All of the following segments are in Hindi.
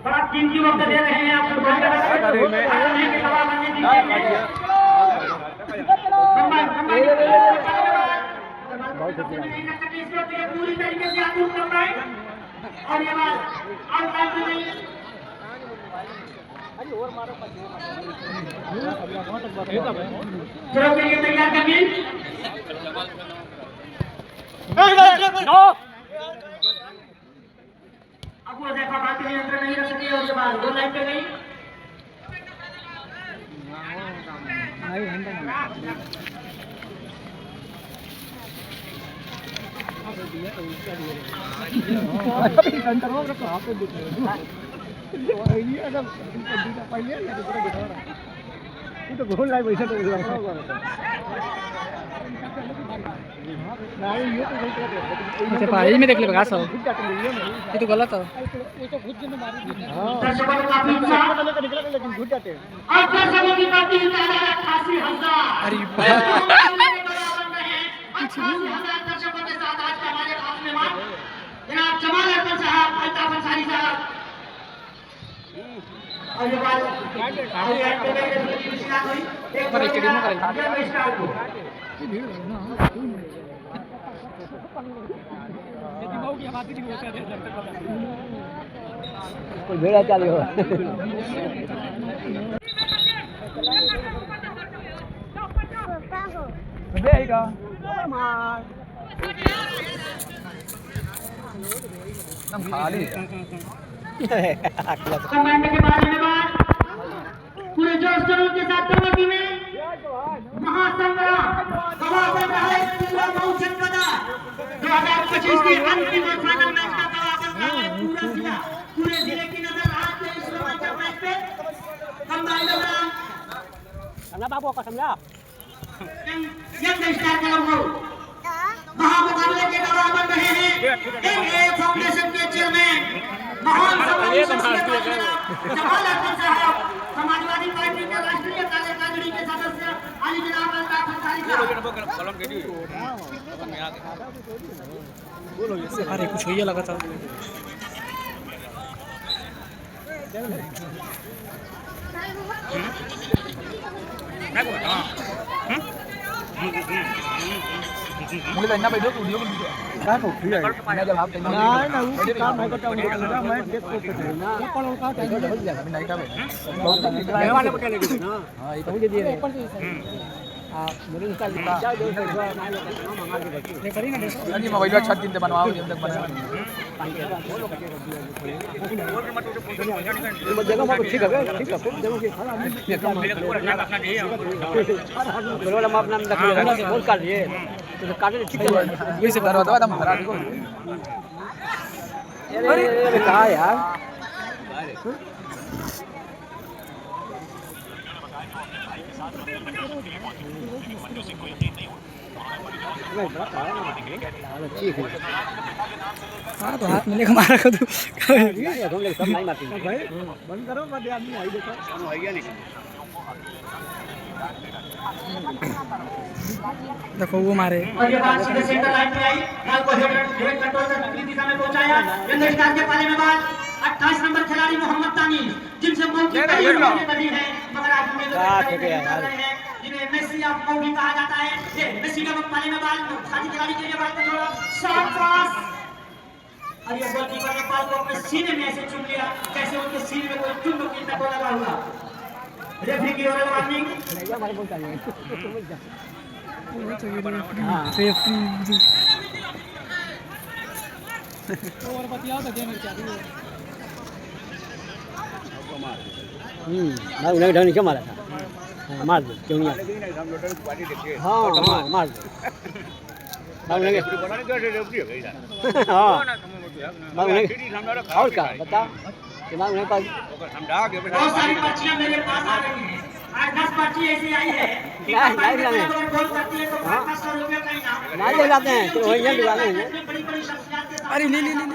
बड़ा कीमती वक्त दे रहे हैं आपको पूरी तरीके से आतुर करना है और ये बात आउटलाइन में नहीं थ्रो के लिए तैयार करिए अब वो देखा बात नियंत्रण नहीं रख सके और ये बात दो लाइन पे गई तो घोल लाए पैसा तो अच्छा पाई में देख ले बगा सब ये तो गलत है ये तो घुट जने मारी दर्शकों को काफी उत्साह लेकिन घुट जाते हैं और दर्शकों की काफी उत्साह 88,000 अरे दर्शकों के साथ आज के हमारे खास मेहमान जनाब जमाल अख्तर साहब अल्ताफ अंसारी साहब और ये बात पर एक टीम में कोई भेड़ा चालू हो देगा हम खाली कमांड के बारे में बात पूरे जोश जरूर के साथ कबड्डी में महासंग्राम गवाह बन रहा है पूरा मऊ जनपदा 2025 के अंतिम और फाइनल मैच का गवाह बन रहा है पूरा जिला पूरे जिले की नजर आज के इस रोमांचक मैच पे ना बाबू का समझा यंग स्टार कलम महामुकाबले के गवाह बन रहे हैं एनए फाउंडेशन के चेयरमैन महान जमाल अख्तर साहब समाजवादी पार्टी के राष्ट्रीय कार्यकारिणी के सदस्य अली जनाब अल्ताफ अंसारी साहब अरे कुछ होइए लगा था मुझे तो इतना बैठो वीडियो में क्या तो फ्री है मैं जब आप ना ना वो काम है तो मैं देख को ना कौन का टाइम हो जाएगा नहीं का मैं वाले पकड़ लेंगे ना हां ये तो मुझे दिए आप मुझे निकाल दिया जाओ जो ये करी ना नहीं मोबाइल अच्छा दिन से बनवाओ जब तक बनाओ जगह में ठीक है जगह के खड़ा बोलो हम अपना रख ले बोल कर लिए तो काटे ठीक है वैसे करवा दो हम हरा को अरे कहां यार हाँ तो हाथ मिलेगा हमारा को तो सब नहीं मारती भाई बंद करो मत आदमी आई देखो हो गया नहीं देखो वो मारे और ये बात सीधे सेंटर लाइन पे आई बॉल को हेड कंट्रोल से दूसरी दिशा में पहुंचाया यंग स्टार के पाले में बाल 28 नंबर खिलाड़ी मोहम्मद तानी जिनसे मौकी कई बड़ी है मगर आज उन्हें जिन्हें मेसी ऑफ मौकी कहा जाता है ये मेसी का पाले में बाल साथी खिलाड़ी के लिए बाल को थोड़ा शॉट क्रॉस और ये गोलकीपर ने बॉल को अपने सीने में ऐसे चुम लिया जैसे उनके सीने में कोई चुंबक की टक्कर लगा हुआ रेफरी की ओर वार्निंग हमारे बोलता है और बतियाओ तो गेम क्या दियो मैं उन्हें ढंग क्यों मारा था मार दो क्यों नहीं हाँ मार दो मैं उन्हें हाँ मैं उन्हें और क्या बता मैं उन्हें पास बहुत सारी पर्चियां मेरे पास आ रही हैं 8-10 पर्ची ऐसी आई है कि गोल करती है तो 500 रुपए का इनाम ना ले जाते हैं तो वही जल्दी वाले हैं बड़ी-बड़ी शख्सियत के साथ अरे ले ले ले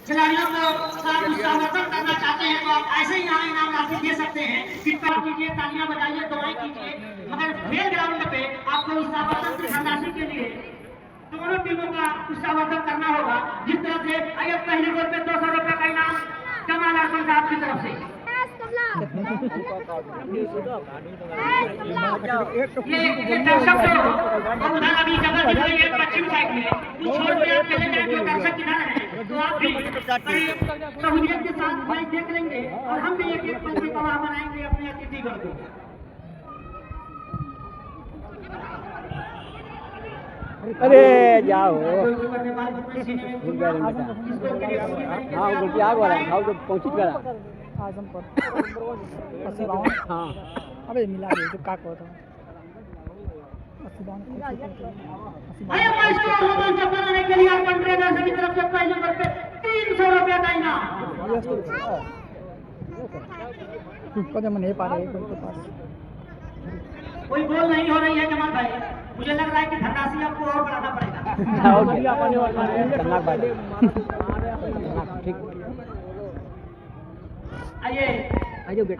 खिलाड़ियों को समर्थन करना चाहते हैं तो आप ऐसे ही यहाँ इनाम राशि दे सकते हैं कृपया कीजिए तालियां बजाइए दुआएं कीजिए मगर खेल ग्राउंड पे आपको इस समर्थन की धनराशि के लिए दोनों टीमों का उत्साहवर्धन करना होगा। जिस तरह से आइए पहले गोल पे 200 रुपए का इनाम कमाल आसन साहब की तरफ से। ये दर्शक तो उधर अभी जगह दिख रही है पश्चिम साइड में, कुछ छोड़ के आप चले जाए जो दर्शक किधर है तो आप भी सहूलियत के साथ मैच देख लेंगे और हम भी एक पल की गवाह बनाएंगे अपने अतिथिगण को। अरे जाओ हाँ बोलती आग वाला खाओ तो पहुंची करा आजम पर 80 हाँ अबे मिला दे तो का कहता 80 आइए मैच को रोमांचक बनाने के लिए अपन ट्रेनर की तरफ से पहले नंबर पे 300 रुपए का इनाम। कदम नहीं पा रहे कोई के पास कोई गोल नहीं हो रही है जमाल भाई, मुझे लग रहा है कि धनराशि आपको और बढ़ाना पड़ेगा। ठीक आइए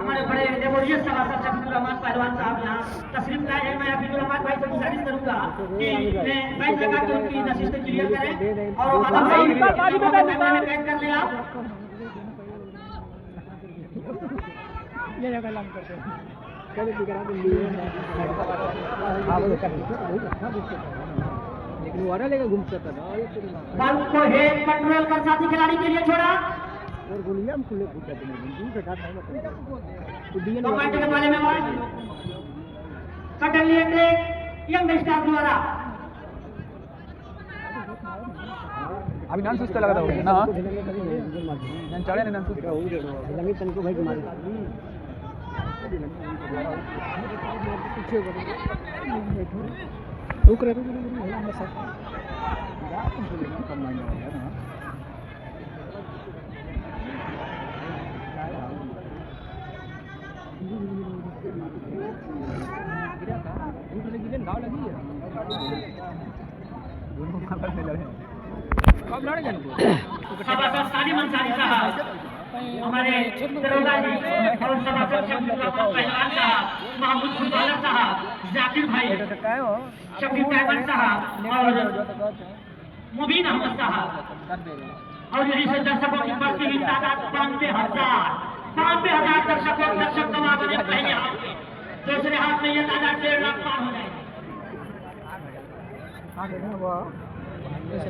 हमारे बड़े लेबोरियस सभासद शफीकुर रहमान पहलवान साहब यहाँ तशरीफ लाए हैं। मैं शफीकुर रहमान भाई से गुजारिश करूंगा कि बैठ लगा के उनकी नशिस्त क्लियर करें और वादा भाई कैमरे में कैद कर ले आप। ये जगह लंग करते हैं लेकिन वो लेगा घूम सकता था बॉल को हेड कंट्रोल कर साथी खिलाड़ी के लिए छोड़ा और गोलियां हम खुले पूछते हैं दूर से काट नहीं कमांड के बारे में बात सडनली अटैक यंग स्टार द्वारा अभी नाम सुस्त लगा था ना नाम चढ़े नहीं नाम सुस्त लंगी तन को भाई मारे रुक रहे सादी मंसारी साहब हमारे दरोगा जी और सभासद शफीकुर रहमान पहलवान साहब, महमूद फुटबॉलर साहब, जाकिर भाई, शफीक अहमद साहब और मुबीन अहमद साहब और यहीं से दर्शकों की बढ़ती हुई तादाद 92,000 दर्शक गवाह बने पहले हाथ में, दूसरे हाथ में ये तादाद 1.5 लाख पार हो जाएगी।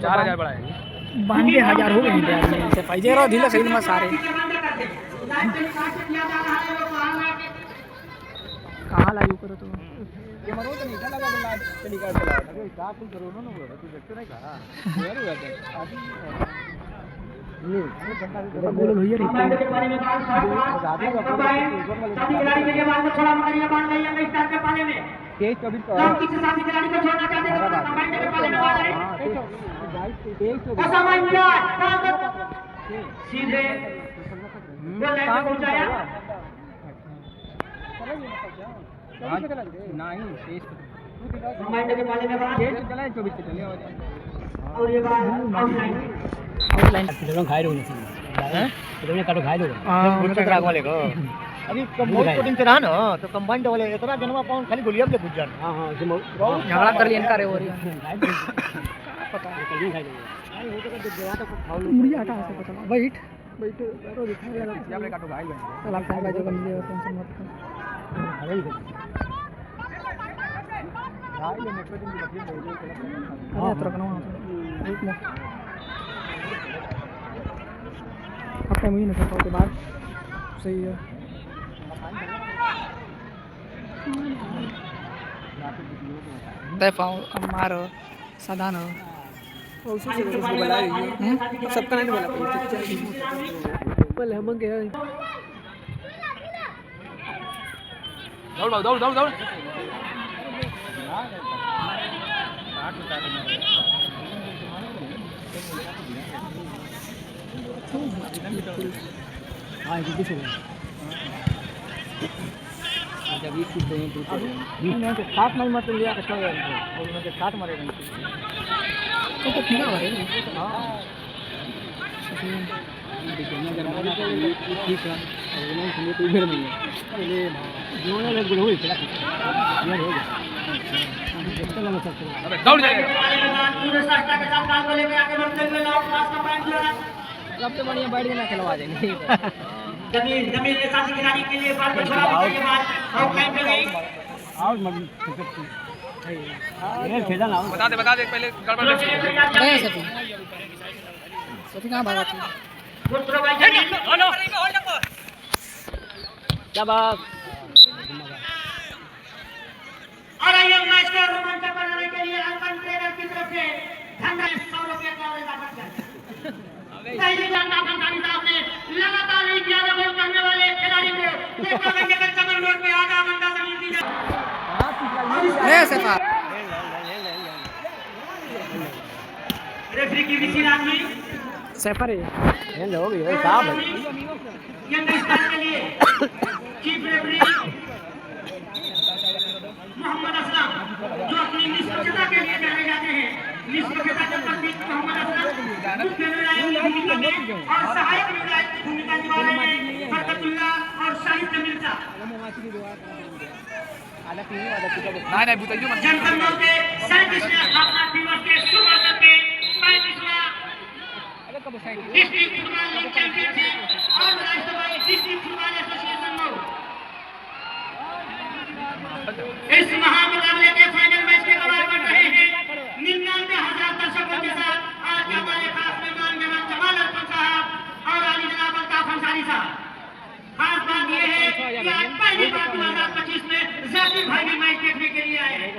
4000 बढ़ा है 92,000 हो गए हैं पैजे रो ढीला सही में सारे कहाँ लाइव करो तो ये मरो तो नहीं लगा तो लाइव चली कर चला अरे का कुछ करो ना वो तू देखते नहीं कहा यार हो जाता बोलो भैया कमांड के बारे में बात साथ साथी खिलाड़ी के लिए बाल को छोड़ा मगर ये बाल नहीं है स्टार के पाले में 23-24 लोग किसी साथी खिलाड़ी को छोड़ना चाहते हैं तो कमांड के पाले में बाल है असामान्य सीधे गोल लाइन पे पहुंचाया नहीं कमांड के पाले में बाल 24 से चले और ये बाल आउटलाइन लोग खाए रहो हैं तो काटो खाए रहो हां मुझे राग वाले को अभी कम्बाइंड कोटिंग से रहा ना तो कम्बाइंड वाले इतना जनवा पाउंड खाली गोलियां पे घुस जान हां हां झगड़ा कर लिया इनका रे हो रही पता है कल नहीं खाए वो तो जगह तो फाउल मुड़ी हटा से पता वेट वेट तो दिखाई दे रहा ये अपने काटो खाए लो चल आप का जो कम ले टेंशन मत कर अरे भाई ये नेटवर्क की बच्ची बोल रही है हां तरफ ना एक में आपका मुझे नहीं पता के बाद सही है दफाओ मारो साधारण हो उसी से कुछ बोला है सबका नहीं बोला पहले हम गए दौड़ दौड़ दौड़ दौड़ हाँ किसी से जब ये चीज़ दें तो मैं तो 7 नहीं मत लिया तो और मैं तो 7 मारे नहीं तो ठीक है हां देखिए मैं जब मारा ठीक है और नहीं सुने तो इधर नहीं है अरे जो ना लोग हो गया यार हो गया दौड़ जाएगा। पूरे सस्ता के साथ बाल को लेकर आगे बढ़ते हुए लॉन्ग पास का पॉइंट जो है सबसे बढ़िया बैठ देना खिलवा देंगे। जमीन के साथ खिलाड़ी के लिए बाल को छोड़ा के बाद आउट लाइन पे गई। ये खेला ना बता दे पहले गड़बड़ नहीं सफी कहां भागा तू? गुरु भाई जमीन शाबाश। और ये मैच को रोमांचक बनाने के लिए अर्पण ट्रेडर की तरफ से धनराशि 100 रुपए का इजाफा किया। पहली जानना भंडारी साहब ने लगातार 11 बॉल करने वाले खिलाड़ी को देखा कि अगर चमन रोड पे आधा बंदा जमीन दी जाए। रेफरी की विशिराम में सेफर है ये लोग ये साहब है यंगस्टर के लिए चीफ रेफरी मोहम्मद असलम जो अपनी निष्पक्षता के लिए जाने जाते हैं। निष्पक्षता के प्रतीक मोहम्मद असलम मुख्य निर्णायक की भूमिका में और सहायक निर्णायक की भूमिका निभा रहे हैं बरकतुल्लाह और शाहिद मिर्जा। नहीं बुताइयो मत। जनसंघों के 37वें स्थापना दिवस के शुभ अवसर पे 35वां डिस्ट्रिक्ट फुटबॉल लीग चैंपियनशिप और राष्ट्रवादी डिस्ट्रिक्ट फुटबॉल एसोसिएशन में इस महामुकाबले के फाइनल मैच के कवायद बढ़ रहे हैं। 99,000 दर्शकों के साथ आज के हमारे खास मेहमान जनाब जमाल अरफन साहब और अली जनाब अल्ताफ अंसारी साहब। खास बात यह है कि आज पहली बार 2025 में जाकिर भाई भी मैच देखने के लिए आए हैं।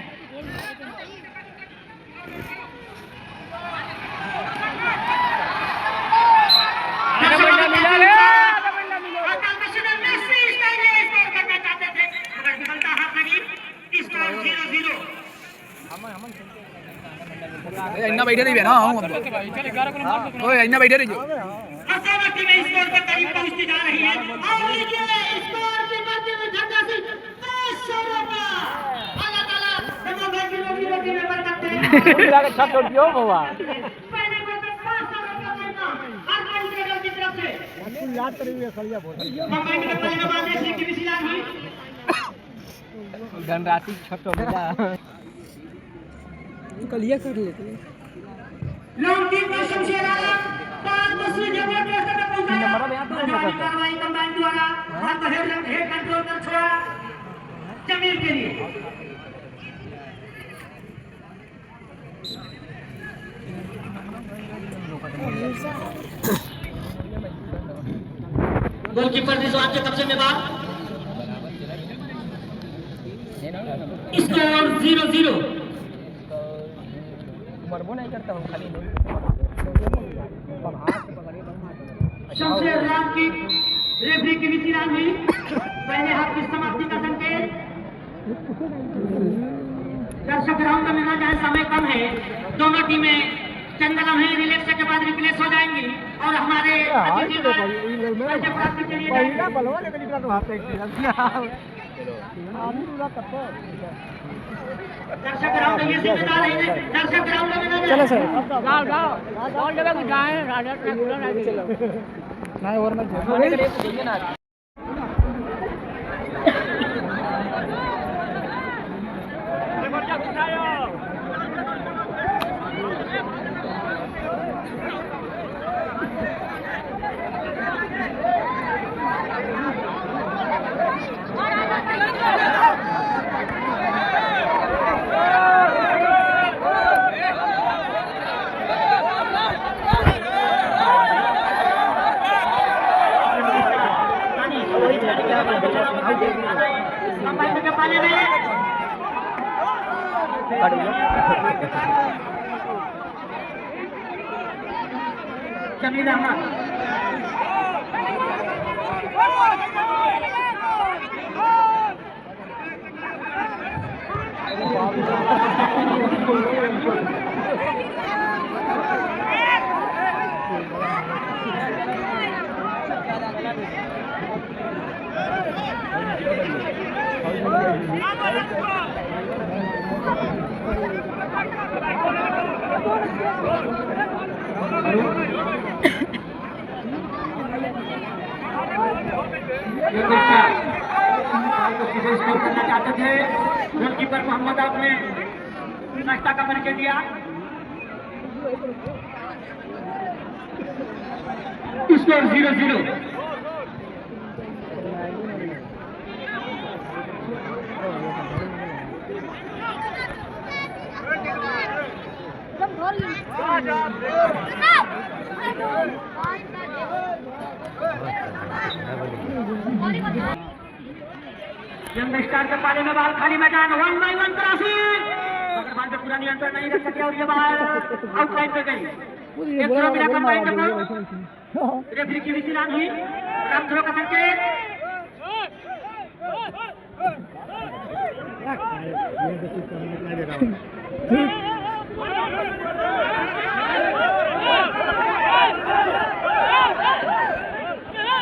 इन्ना बैठे रही ना ओए इन्ना बैठे रही असहमति में स्कोर के करीब पहुंचती जा रही है और ये स्कोर की बढ़ती हुई धनराशि 500 रुपया। अल्लाह ताला दोनों भाई की रोटी में बरकत दे। छत छोड़ दियो बाबा पहले गोल पे 500 रुपया का इनाम हर कोई ट्रेडर की तरफ से। याद करी हुई खलिया बोल कमेंट में पहले बात है की विशिलान हुई धनराशि छोटो मिला कलिया कर लेते लॉन्ग टीम का शमशेर आलम पांच दूसरी जगह पे तक पहुंचा। कार्रवाई कंबाइन द्वारा हाथ हेड कंट्रोल कर छोड़ा जमीन के लिए। गोलकीपर रिजवान के कब्जे में बाल। स्कोर 0-0। मरबो नहीं करता हूँ खाली नहीं शमशेर राम की रेफरी की विशिराम हुई। पहले हाथ की समाप्ति का संकेत। दर्शक ग्राउंड में ना जाए, समय कम है। दोनों टीमें चंद लम्हे रिलैक्स के बाद रिप्लेस हो जाएंगी और हमारे अतिथि प्राप्ति के लिए दर्शक ग्राउंड में ये जिम्मेदार है। दर्शक ग्राउंड में ना चलो सर जाओ जगह को जाए राजा नहीं और मत ना के पाले में जमीन अहमद करना चाहते थे। गोलकीपर मोहम्मद आपने नाश्ता का परिचय दिया। स्कोर 0-0। यंग स्टार के पाले में बाल खाली मैदान 1 बाई 1 क्रॉसिंग, मगर बाल पे पूरा नियंत्रण नहीं रख सके और ये बाल आउटलाइन पे गई। एक थ्रो मिला कंबाइन का रेफरी की विजिल ऑन हुई, रन थ्रो का संकेत।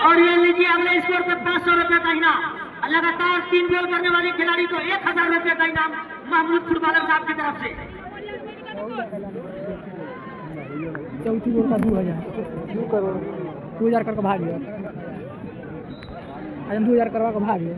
और ये लीजिए अगले स्कोर पे 500 रुपए का इनाम। लगातार 3 गोल करने वाले खिलाड़ी को 1000 रुपए का इनाम महमूद फुटबॉलर साहब की तरफ से। चौथी गोल का 2000 करके भाग गया। आज 2000 करवा के भाग गया।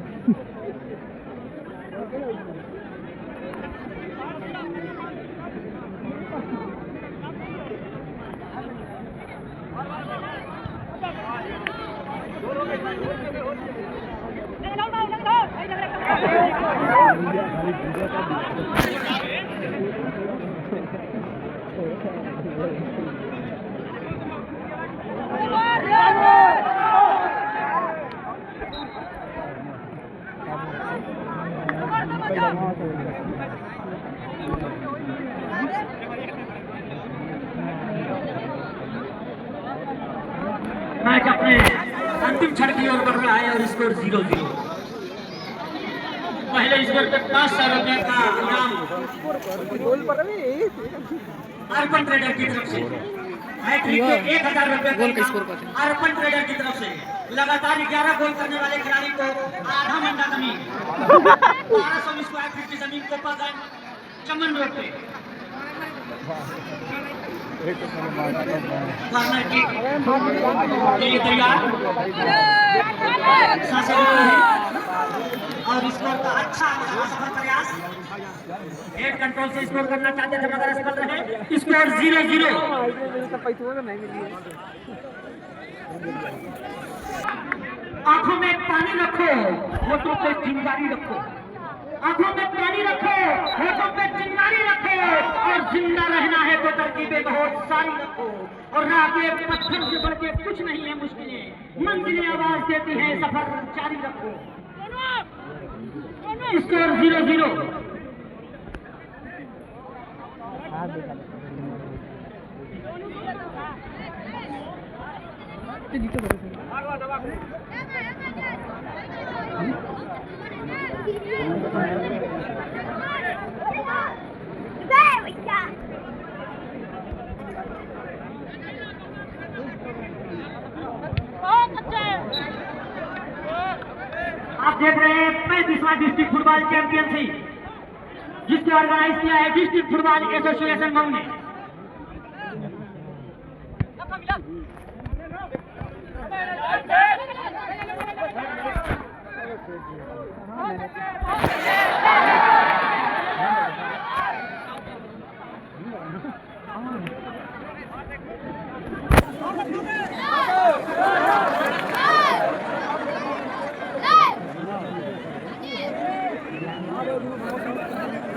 मैच अपने अंतिम क्षण की ओर बढ़ रहा है और स्कोर 0-0। पहले स्कोर पे 500 रुपए का इनाम अर्पण ट्रेडर की तरफ से, हैट्रिक पे 1000 रुपए का इनाम अर्पण ट्रेडर की तरफ से। लगातार 11 गोल करने वाले खिलाड़ी को आधा मंडा जमीन 1200 स्क्वायर फीट की जमीन को पकड़ चमन रोड पे कॉर्नर किक के लिए तैयार और स्कोर का अच्छा सफल प्रयास। हेड कंट्रोल से स्कोर करना चाहते थे मगर असफल रहे। स्कोर 0-0। आंखों में पानी रखो, होठों पे चिंगारी रखो। आंखों में पानी रखो, होठों पे चिंगारी रखो, और जिंदा रहना है तो तरकीबें बहुत सारी रखो। और राह पत्थर से बढ़ के कुछ नहीं है मुश्किलें, मंजिलें आवाज देती हैं, सफर जारी रखो। स्कोर 0-0। आप देख रहे हैं 35वां डिस्ट्रिक्ट फुटबॉल चैंपियनशिप, जिसको ऑर्गेनाइज किया है डिस्ट्रिक्ट फुटबॉल एसोसिएशन मऊ ने।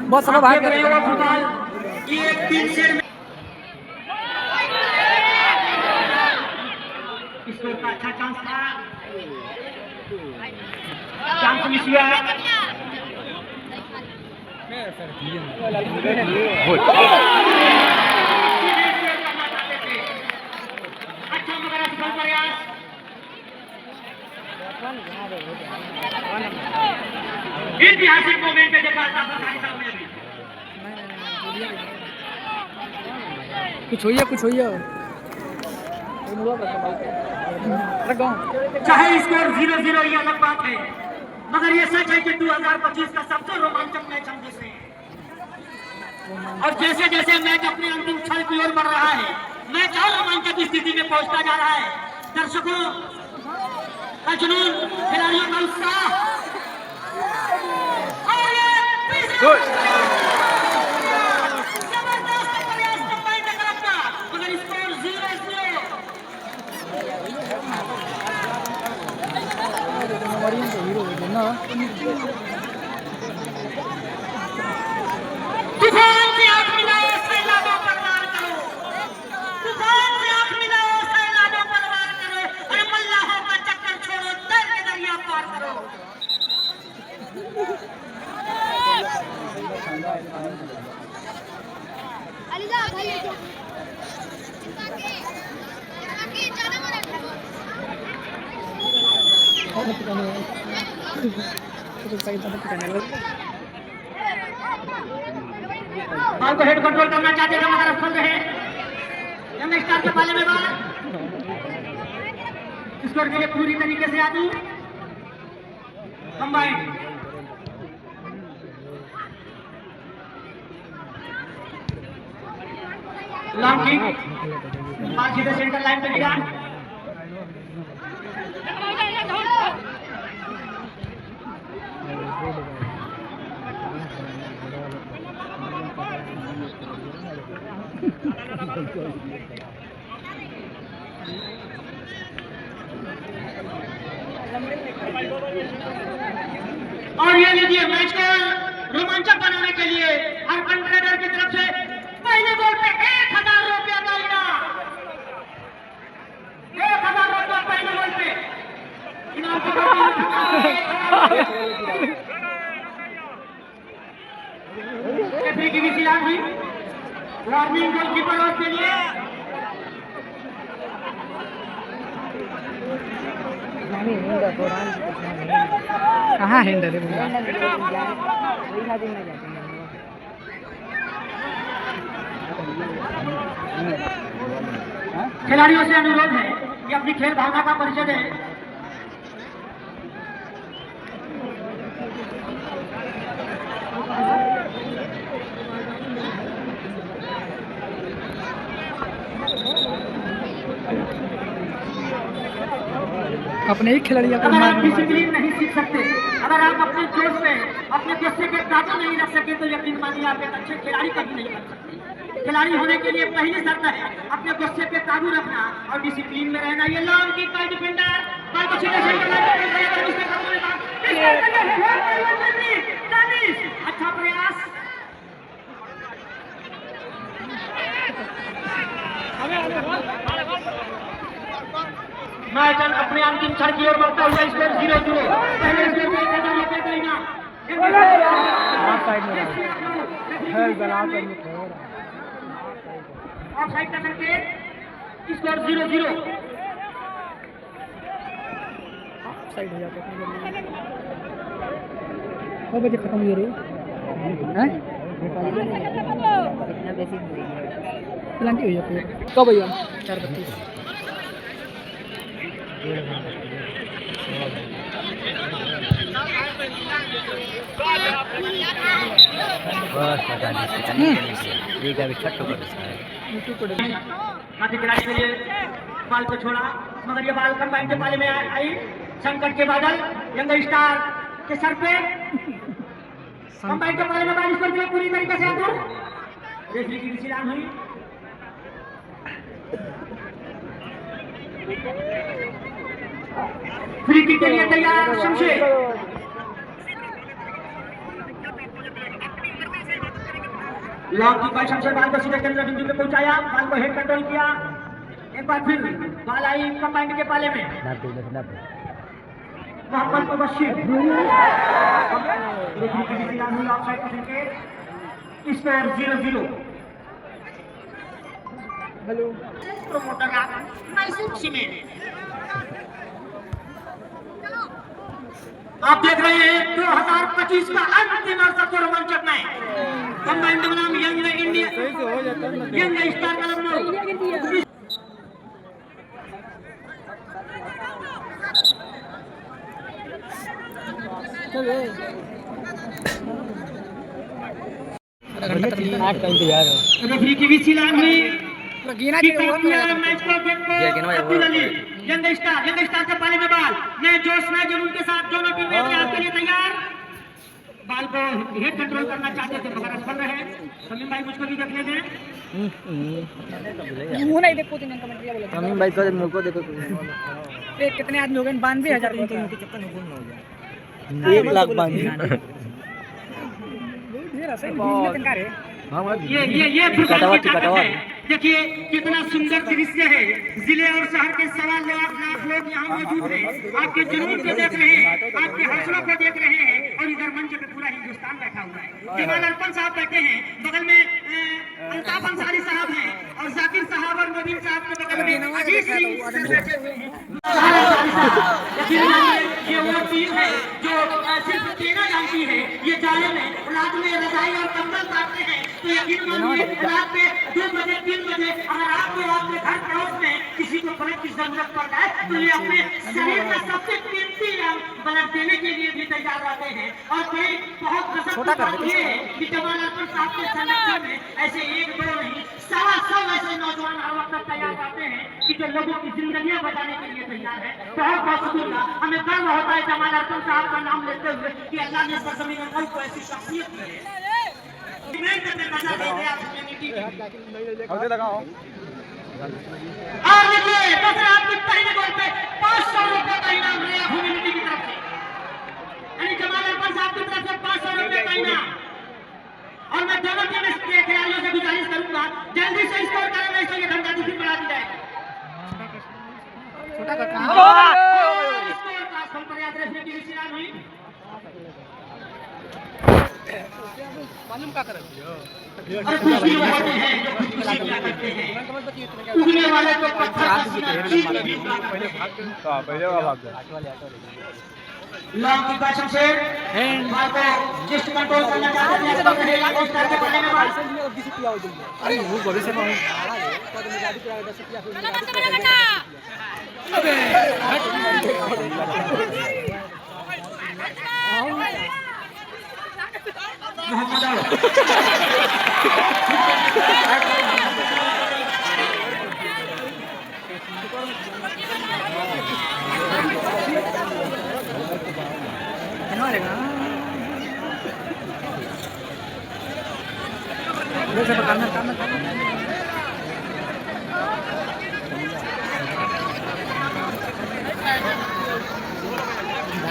बहुत समय भाग रहे हो फुटबॉल की एक टीम से स्कोर का अच्छा चांस था, चांस मिस हुआ। अच्छा मगर असफल प्रयास। ऐतिहासिक मोमेंट पे देखा था कुछ हुई है चाहे स्कोर 0-0 ये अलग बात है, मगर ये सच है कि 2025 का सबसे रोमांचक मैच हम देख रहे हैं। और जैसे जैसे मैच अपने अंतिम क्षण की ओर बढ़ रहा है, मैच और रोमांचक स्थिति में पहुंचता जा रहा है। दर्शकों का जुनून, खिलाड़ियों का उत्साह और ये तूफान से आंख मिलाओ, सैलाबों पर वार करो। तूफान से आंख मिलाओ, सैलाबों पर वार करो। अरे मल्लाहों का चक्कर छोड़ो, दर्द के दरिया पार करो। अलीजा भाई आके जाना मत बॉल को हेड कंट्रोल करना चाहते थे मगर असफल रहे। यंग स्टार के पाले में बॉल स्कोर के लिए पूरी तरीके से आदू कंबाइंड। लॉन्ग किक बॉल सीधे सेंटर लाइन पे गिरा। और ये लीजिए मैच को रोमांचक बनाने के लिए अर्बन ट्रेडर की तरफ से पहले बॉल पे 1000 रुपया का इनाम। 1000 रुपया पहले बॉल पे इनाम की भी सिला हुई वार्निंग गोलकीपर के लिए। कहाँ हैंडल है खिलाड़ियों से अनुरोध है कि अपनी खेल भावना का परिचय दें। अपने ही खिलाड़ियों को अगर आप डिसिप्लिन नहीं सीख सकते, अगर आप अपने जोश में अपने गुस्से पे काबू नहीं रख सके तो यकीन मानिए आप एक अच्छे खिलाड़ी कभी नहीं बन सकते। खिलाड़ी होने के लिए पहली शर्त है अपने गुस्से पे काबू रखना और डिसिप्लिन में रहना। ये long kick by defender, ball को सीधे सेंटर लाइन पे भेजा, उसने खत्म किया। अच्छा प्रयास। मैच अपने अंतिम क्षण की ओर बढ़ता हुआ स्कोर 0-0। पहले स्कोर में 1000 रुपये का इनाम। ऑफसाइड का संकेत, स्कोर 0-0। साइड हो जाता है। कब बजे खत्म हो रही है? इतना बेसिक प्लांटी हो जाती है। कब भैया 4:32 खिलाड़ी के लिए बॉल को छोड़ा मगर ये बॉल कंबाइन के पाले में आई। संकट के बादल यंग स्टार के सर पे कंबाइन के पाले में बॉल स्कोर के पूरी तरीके से आगे रेफरी की विशिलान हुई। फ्री किक के लिए तैयार Shamsher. Long kick by Shamsher, ball को सीधे केंद्र बिंदु पे पहुंचाया, बॉल को हेड कंट्रोल किया। एक बार फिर बॉल आई कंबाइंड के पाले में मोहम्मद मुबश्शिर। रेफरी की विशिलान हुई, ऑफसाइड का संकेत, score 0-0। Hello promoter Mysore cement. आप देख रहे हैं 2025 का अंतिम और सबसे रोमांचक मैच कंबाइंड बनाम यंग इंडिया यंग स्टार कलम। रेफरी की विशिलान हुई। मैच को अब्दुल अली यंग स्टार के पाले में बॉल नए जोश नए जुनून के साथ दोनों टीमें के लिए तैयार। बॉल को हेड कंट्रोल करना चाहते थे मगर असफल रहे। समीम भाई मुझको भी देखने दें। मुंह नहीं देखो तीन कमेंट्री बोले समीम भाई को मुंह को देखो। कितने आदमी हो गए? 92,000 के चक्कर में कौन हो गया 1 लाख मांगी। ये देखिए कितना सुंदर दृश्य है। जिले और शहर के 1.25 लाख लोग यहाँ मौजूद हैं। आपके जुनून को देख रहे हैं, आपके हौसलों को देख रहे हैं, और इधर मंच पे पूरा हिंदुस्तान बैठा हुआ है। जमाल अरफन साहब बैठे हैं, बगल में अल्ताफ अंसारी साहब हैं, और जाकिर साहब और नवीन साहब के बगल में अजीत सिंह बैठे हुए हैं। ये वो टीम है जो सिर्फ कहना जानती है। ये जाले में रात में रजाई और कंबल काटते हैं, तो यकीन मानिए रात में 2 बजे 3 बजे अगर आपको अपने घर पड़ोस में किसी को ब्लड की जरूरत पड़ जाए, तो ये अपने शरीर का सबसे कीमती ब्लड देने के लिए भी तैयार रहते हैं। और कोई बहुत गजब की बात ये है कि जमाल अरफन साहब के संरक्षण में ऐसे 1-2 नहीं 100 ऐसे नौजवान हर वक्त तैयार रहते हैं कि जो लोगों की जिंदगियां बचाने के लिए तैयार है। बहुत बहुत शुक्रिया। हमें गर्व होता है जमाल अरफन साहब का नाम लेते हुए कि अल्लाह ने सरजमीन अमल को ऐसी शख्सियत दी है। और देखिए दूसरा आपकी पहले बॉल पे 500 रुपए का इनाम रहा ह्यूमैनिटी की तरफ से, यानी जमाल अरफन साहब की तरफ से 500 रुपए का इनाम। और मैं दोनों टीम के खिलाड़ियों से गुजारिश करूंगा जल्दी से स्कोर करें, नहीं तो ये घंटा दूसरी बढ़ा दी जाएगी। स्कोर का पर याद रखने की विचार हुई। मालूम क्या कर और कुछ भी होते हैं जो खुदकुशी किया करते हैं, उगने वाले को पत्थर का सीना चीर के भी पहले भाग लॉन्ग की कसम से बाल को जस्ट कंट्रोल करना चाहते हैं। उस तरह के बने में बाल अरे वो भविष्य में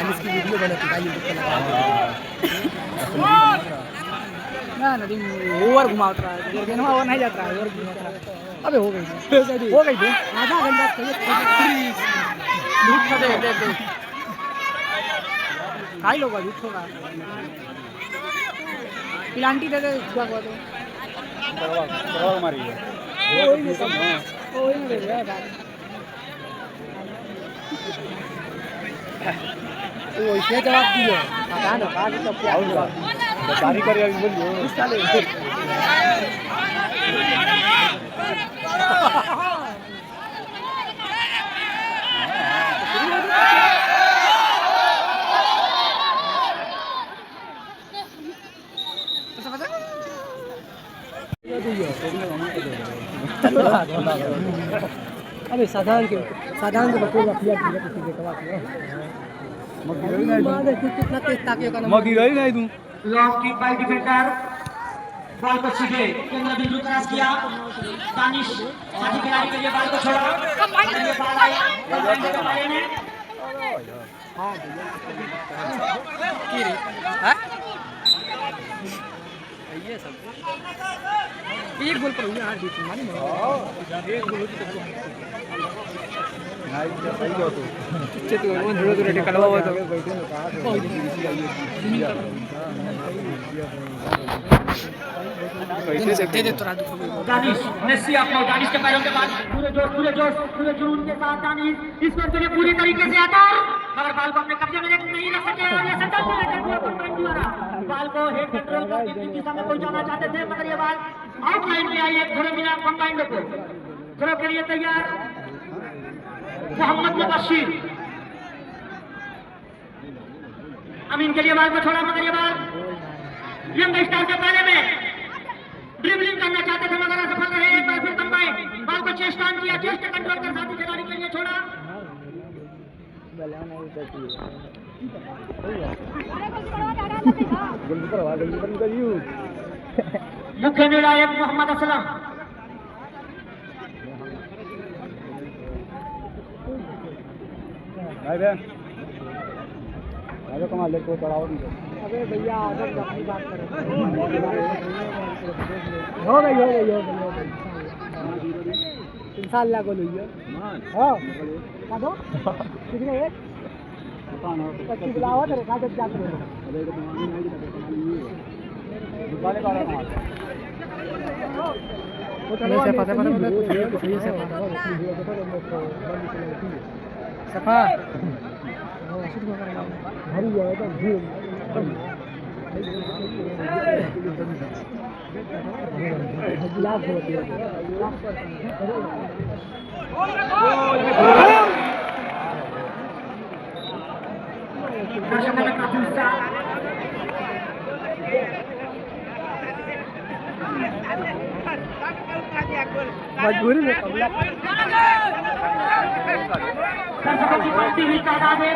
इसकी वीडियो बनाती है ना नदी ओवर घुमाता रहा है, ओवर नहीं जाता है, ओवर घुमाता रहा है। अबे हो गई आधा घंटा धूप का दे खाई लो झूठ होगा पिलांटी दे दे छुआ को दो मारी है वैसे जवाब दियो जारी कर बोलियो अबे साधारण के बच्चे का किया किसी के कवा किया कितना तेज ताके का मगी रही नहीं तू लॉन्ग की बाई डिफेंडर बॉल को सीधे केंद्र बिंदु क्रॉस किया। दानिश साथी खिलाड़ी के लिए बॉल को छोड़ा, ये बॉल आया बारे में ये सब एक गोल पर हुआ बीच में मालूम है एक गोल होती तो नहीं सही हो तो चिच्चे तो वो धीरे धीरे निकलवा हुआ तो कैसे से दे दे तो रात को दानिश मेसी अपना दानिश के पैरों के बाद पूरे जोश पूरे जुनून के साथ दानिश इस पर चले पूरी तरीके से आता मगर बॉल को अपने कब्जे में नहीं रख सके और ये सटल में लेकर हुआ कंट्रोल द्वारा बॉल को हेड कंट्रोल करके अपनी दिशा में पहुंचाना चाहते थे, मगर ये बॉल आउटलाइन में आई है। थोड़े मिनट कंबाइंड को थ्रो के लिए तैयार मोहम्मद मुबशिर अमीन के लिए बॉल को छोड़ा, मगर ये बॉल यंग स्टार के पहले में ड्रिबलिंग करना चाहते थे मगर असफल रहे। एक बार फिर कंबाइंड बॉल को चेस्ट ऑन किया, चेस्ट कंट्रोल कर साथी खिलाड़ी के लिए छोड़ा। मुख्य निर्णायक मोहम्मद असलम कमाल को चढ़ाओ नहीं। अबे भैया आदर अपनी बात करो। हो गई 3 साल लागो लइयो। हां का दो कितने एक पच्चीस बुलावा तेरे का जब जाते रहो। दुकाने का रहा वो चलो से पता सही से सफा भरी जाए तो भीड़ गिलास होती है। मजबूरी में दर्शकों की बढ़ती हुई तादाद में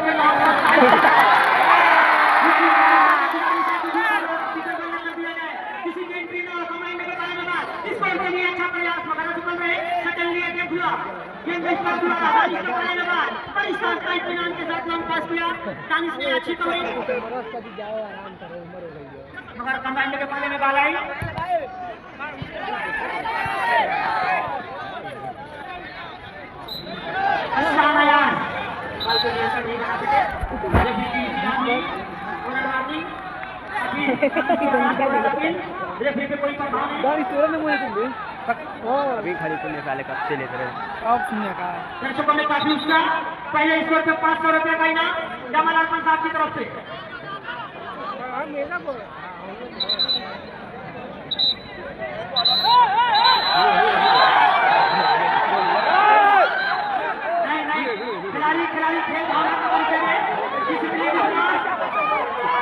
किसी की एंट्री न हो कमांड के बारे में बात इसको के लिए अच्छा प्रयास मगर सफल रहे सेकंड लिए के हुआ गेंद पर हुआ बारिश के बारे में बात बड़ी शानदार इत्मीनान के साथ लॉन्ग पास किया दानिश ने अच्छी कमाई मगर कमांड के बारे में बाल आई शानयान बाल को ऐसा नहीं बना सके रेफरी पे कोई प्रभाव नहीं गाड़ी चोरन ने मुझे तुम अभी खाली सुनने वाले कब से लेते रहे अब सुनने का दर्शकों में काफी उत्साह पहले स्कोर पे 500 रुपए का इनाम जमाल अरमान साहब की तरफ से मेरा को नहीं खिलाड़ी खेल भावना का परिचय है डिसिप्लिन के साथ